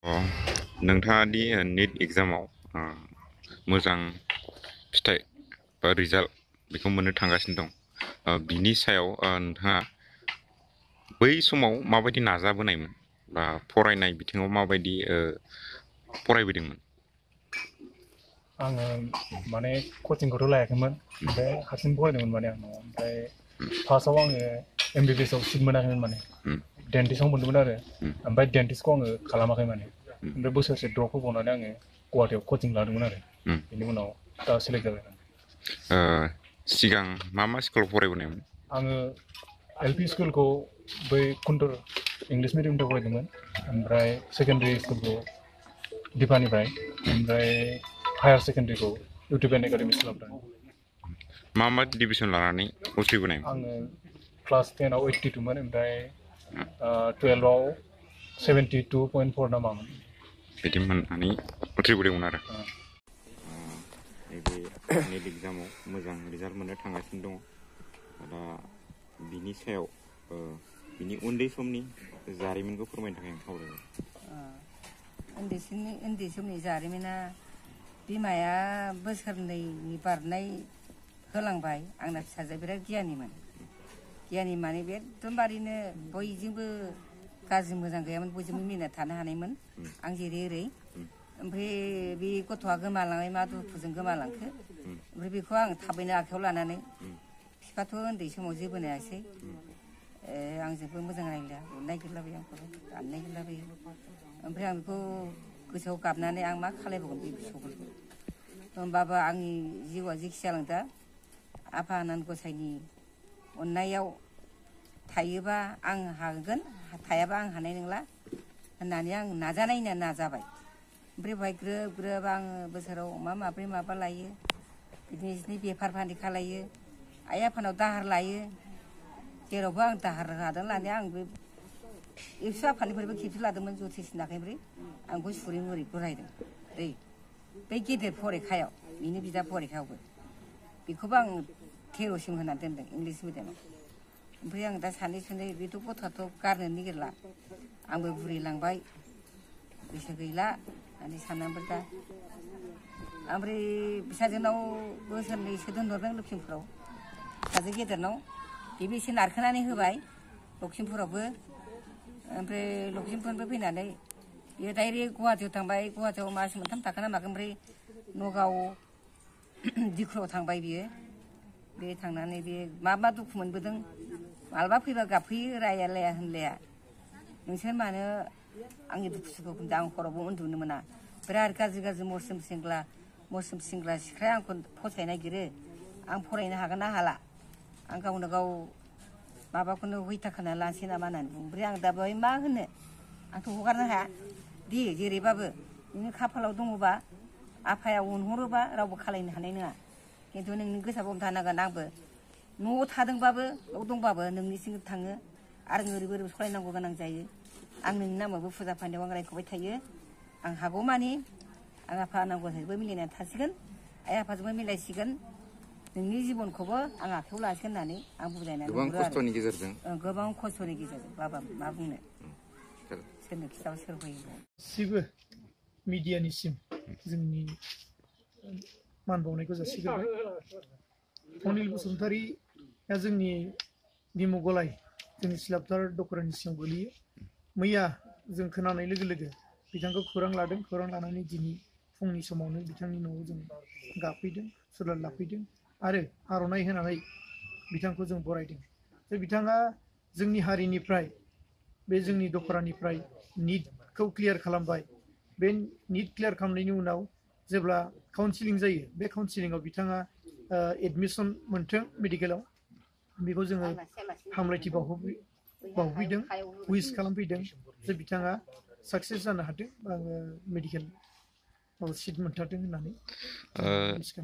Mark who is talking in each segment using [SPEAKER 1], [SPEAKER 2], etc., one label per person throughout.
[SPEAKER 1] अ नोंथाङा दि निट एग्जामाव मोजां फिथाइ बा रिजाल्ट बेखौ मोननो थांगासिनो दं बिनि सायाव नोंथाङा बै समाव माबायदि नाजाबोनायमोन बा फरायनाय बिथिङाव माबायदि फरायबोदोंमोन?
[SPEAKER 2] आङो माने कचिंखौथ' लायाखैमोन ओमफ्राय हारसिं फरायदोंमोन माने आं ओमफ्राय फार्स्टआव आङो MBBS आव सिट मोनाखैमोन माने डेन्टिस्टआव मोनदोंमोन आरो ओमफ्राय डेन्टिस्टखौ आङो खालामाखै माने ओमफ्राय बोसोरसे ड्रप होबावनानै आङो गुवाहाटियाव कचिं लादोंमोन आरो बेनि उनाव दा सेलेक्ट जाबाय।
[SPEAKER 1] सिगां मा स्कुलाव फरायबोनायमोन?
[SPEAKER 2] आङो LP स्कुलखौ बै कुन्टुर इंलिस मिडियामनिफ्राय फरायदोंमोन ओमफ्राय सेकेन्डारि स्कुलखौ दिपानिफ्राय ओमफ्राय हायार सेकेन्डारिखौ इउटिउब एकाडेमि स्कुलाव
[SPEAKER 1] मा डिभिजन लानानै उथ्रिबोनायमोन?
[SPEAKER 2] आङो क्लास 10आव 82 मोन ओमफ्राय 12आव 72.4 ना मामोन
[SPEAKER 1] बिदि मोननानै उथ्रिबोदोंमोन आरो नैबे नेट एग्जामाव मोजां रिजाल्ट मोननो थांगासिनो दङ। दा बिनि सायाव बिनि उन्दै समनि जारिमिनखौ फोरमायनो थाखाय आं खावलायबाय।
[SPEAKER 3] उन्दै समनि जारिमिना बिमाया बोसोरनैनि बारनाय होलांबाय। आंना फिसाजोआ बिराद गियानिमोन। गियानि माने बे एकदमबारैनो बयजोंबो गाज्रि मोजां गैयामोन, बयजोंबो मिना थानो हानायमोन। आं जेरै एरै ओमफ्राय बे गथ'आ गोमालांनाय मा दुखुजों गोमालांखो ओमफ्राय बेखौ आं थाबैनो आखायाव लानानै बिफाथ' उन्दै समाव जेबो नायासै आंजोंबो मोजां रायलाया नायगिरलाबायो आंखौ दानो नायगिरलाबायो ओमफ्राय आं बेखौ गोसोआव गाबनानै आं मा खालायबावगोन बे फिसौफोरखौ होमबाबो आंनि जिउआ जेखि जालांदा आफा आनान गसाइनि अननायाव थायोबा आं हागोन, थायाबा आं हानाय नंला होननानै आं नाजानायनो नाजाबाय। ओमफ्राय बेवहाय ग्रोब ग्रोब आङो बोसोराव अमा माब्रै माबा लायो, बिदिनो बेफार फालांगि खालायो, आइ आफानाव दाहार लायो। जेरावबो आं दाहार लादों लानाया आं बे एबसु आफानिफ्रायबो खेबसे लादोंमोन जथेस नाखैनिफ्राय आं बेखौ सुरै मुरै फरायदों दै बै गेदेर फरिखायाव बेनि बिदा फरिखायावबो बेखौबो आं 13सिम होना दोनदों इंलिस मिडियामाव। ओमफ्राय आं दा सानै सुनै बेथ' गथ'आथ' गारनो नागिरला आंबो बुरिलांबाय बैसो गैला होननानै साननानैबो दा ओमफ्राय फिसाजोनाव बोसोरनैसो दोनहरदों लखिमपुराव, फिसाजो गेदेरनाव बेबो एसे नारखोनानै होबाय लखिमपुरावबो। ओमफ्राय लखिमपुरनिफ्राय फैनानै बेयो डाइरेक्ट गुवाहाटियाव थांबाय। गुवाहाटियाव मास मोनथाम थाखाना मागोन ओमफ्राय नगाव दिखुराव थांबाय बियो। बे थांनानै बे मा दुखु मोनबोदों मालाबा फैबा गाबफैयो, रायलाया होनलाया नोंसोर मानो आंनि दुखु सुखुखौ खोन्था, आं हरावबो उन्दुनो मोना, बिराद गाज्रि गाज्रि मरसोम सिंग्ला सिख्लाया आंखौ फसायनो नागिरो, आं फरायनो हागोन ना हाला, आं गावनो गाव माबाखौनो हैथा खाना लानोसै नामा होननानै बुङो। ओमफ्राय आं दा बेवहाय मा होनो, आंथ' हगारनो हाया दे जेरैबाबो नोंनि खाफालाव दङबा आफाया अनहरोबा रावबो खालायनो हानाय नङा, खिन्थु नोंनि गोसोआव हमथानांगोन। आंबो न'आव थादोंबाबो न'आव दंबाबो नोंनिसिम थाङो आरो ओरैबो ओरैबो सलायनांगौ गोनां जायो। आं नोंनि नामावबो फुजा फान्दायाव आं रायख'बाय थायो। आं हागौमानि आं आफा आनान गसाइजोंबो मिलायनानै थासिगोन, आइ आफाजोंबो मिलायसिगोन, नोंनि जिबनखौबो आं आखायाव लासिगोन होननानै आं बुजायनानै हरो आरो गोबां खस्थ'नि गेजेरजों बाबा मा बुंनो, सोरनो खिथाबा सोर होयो।
[SPEAKER 4] गासिबो मिडियानिसिम जोंनि मान बावनायखौ जासिग्रोबाय। अनिल बसुमतारीया जोंनि बिमु गलाय जोंनि सिलापथार दखरानि सिङाव गोलैयो। मैया जों खोनानाय लोगो लोगो बिथांखौ खौरां लादों। खौरां लानानै दिनै फुंनि समावनो बिथांनि न'आव जों गाफैदों, सुलाद लाफैदों आरो आर'नाइ होनानै बिथांखौ जों बरायदों। जे बिथाङा जोंनि हारिनिफ्राय, बे जोंनि दखरानिफ्राय निटखौ क्लियार खालामबाय। बे निट क्लियार खालामनायनि उनाव जेब्ला काउन्सिलिं जायो, बे काउन्सिलिंआव बिथाङा एडमिसन मोन्थों मेडिकेलाव, बेखौ जोङो हामलायथि बावहैदों, उइस खालामफैदों जे बिथाङा साक्सेस जानो हाथों, मेडिकेल सिट मोनथारदों होननानै।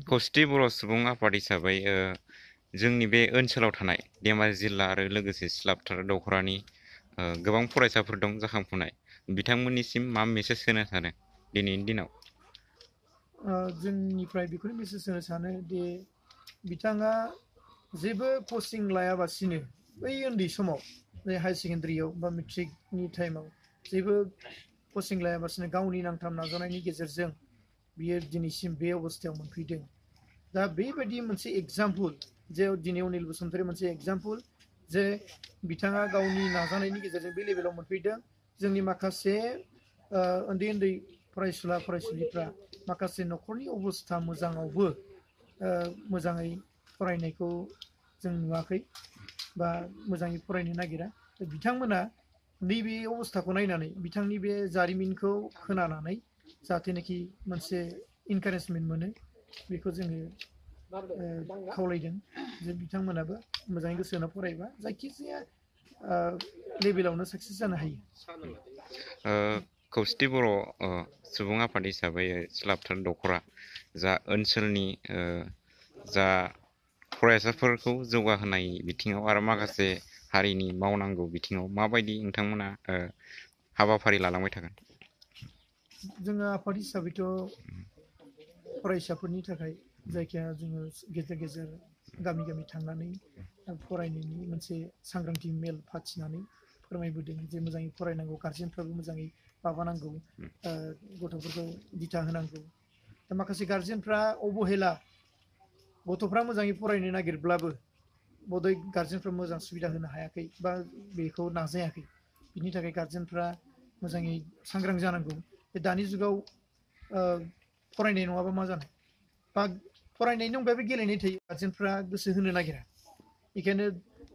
[SPEAKER 1] खौसेथि बर' सुबुं आफाद हिसाबै जोंनि बे ओनसोलाव थानाय धेमाजि जिल्ला आरो लोगोसे सिलापथार दखरानि गोबां फरायसाफोर दं जाखांफुनाय, बिथांमोननिसिम मा मेसेज होनो सानो दिनैनि दिनाव?
[SPEAKER 4] जोंनिफ्राय बेखौनो मेसेज होनो सानो दि बिथाङा जेबो कचिं लायाबासिनो बै उन्दै समाव जे हायार सेकेन्डारियाव बा मेट्रिकनि टाइमाव जेबो कचिं लायालासिनो गावनि नांथाब नाजानायनि गेजेरजों बियो दिनैसिम बे अबस्थायाव मोनफैदों दा बेबायदि मोनसे एग्जाम्पल जे दिनै अनिल बसुमतारी मोनसे एग्जाम्पल जे बिथाङा गावनि नाजानायनि गेजेरजों बे लेभेलाव मोनफैदों जोंनि माखासे उन्दै उन्दै फरायसुला फरायसुलिफ्रा माखासे न'खरनि अबस्था मोजाङावबो मोजाङै फरायनायखौ जों नुवाखै बा मोजाङै फरायनो नागिरा बिथांमोना नैबे अबस्थाखौ नायनानै बिथांनि बे जारिमिनखौ खोनानानै जाहाथेनाखि मोनसे इनकारेजमेन्ट मोनो बेखौ जोङो खावलायदों जे बिथांमोनाबो मोजाङै गोसो होना फरायबा जायखिजाया लेभेलावनो साक्सेस जानो हायो
[SPEAKER 1] खौसेथि बर' सुबुं आफाद हिसाबै सिलापथार दख'रा जा ओनसोलनि जा फरायसाफोरखौ जौगाहोनाय बिथिङाव आरो माखासे हारिनि मावनांगौ बिथिङाव माबायदि नोंथांमोना हाबाफारि लालांबाय थागोन
[SPEAKER 4] जोङो आफाद हिसाबैथ' फरायसाफोरनि थाखाय जायखिया जोङो गेजेर गेजेर गामि गामि थांनानै फरायनायनि मोनसे सांग्रांथि मेल फाथिनानै फोरमायबोदों जे मोजाङै फरायनांगौ गार्जेनफ्राबो मोजाङै माबानांगौ गथ'फोरखौ दिथा होनांगौ दा माखासे गार्जेनफ्रा अबहेला गथ'फ्रा मोजाङै फरायनो नागिरब्लाबो बधय गार्जेनफ्रा मोजां सुबिदा होनो हायाखै बा बेखौ नाजायाखै बिनि थाखाय गार्जेनफ्रा मोजाङै सांग्रां जानांगौ दानि जुगाव फरायनाय नङाबा मा जानो बा फरायनायनि अनगायैबो गेलेनाय थायो गार्जेनफ्रा गोसो होनो नागिरा बेखायनो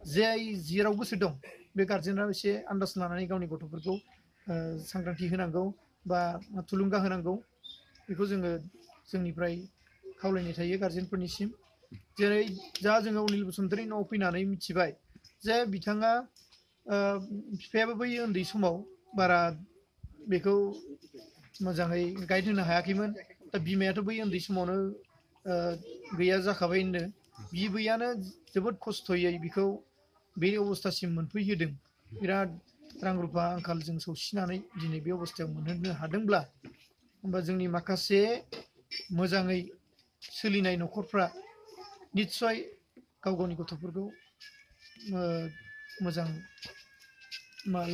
[SPEAKER 4] जाय जेराव गोसो दं बे गार्जेना एसे आन्दाज लानानै गावनि गथ'फोरखौ सांग्रांथि होनांगौ बा थुलुंगा होनांगौ बेखौ जोङो जोंनिफ्राय खावलायनाय थायो गार्जेनफोरनिसिम जेरै जा जोङो अनिल बसुमतारी न'आव फैनानै मिथिबाय जे बिथाङा बिफायाबो बै उन्दै समाव बारा बेखौ मोजाङै गाइड होनो हायाखैमोन दा बिमायाथ' बै उन्दै समावनो गैया जाखाबाय होनदों बिबैयानो जोबोद खस्थ'यै बिखौ बे अबस्थासिम मोनफैहोदों बिराद रां रुफा आंखालजों सौसिनानै दिनै बे अबस्थायाव मोनहोनो हादोंब्ला होमबा जोंनि माखासे मोजाङै सोलिनाय न'खरफ्रा निस्सय गाव गावनि गथ'फोरखौ मोजां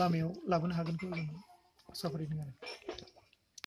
[SPEAKER 4] लामायाव लाबोनो हागोनखौ जों आसा फारिदों आरो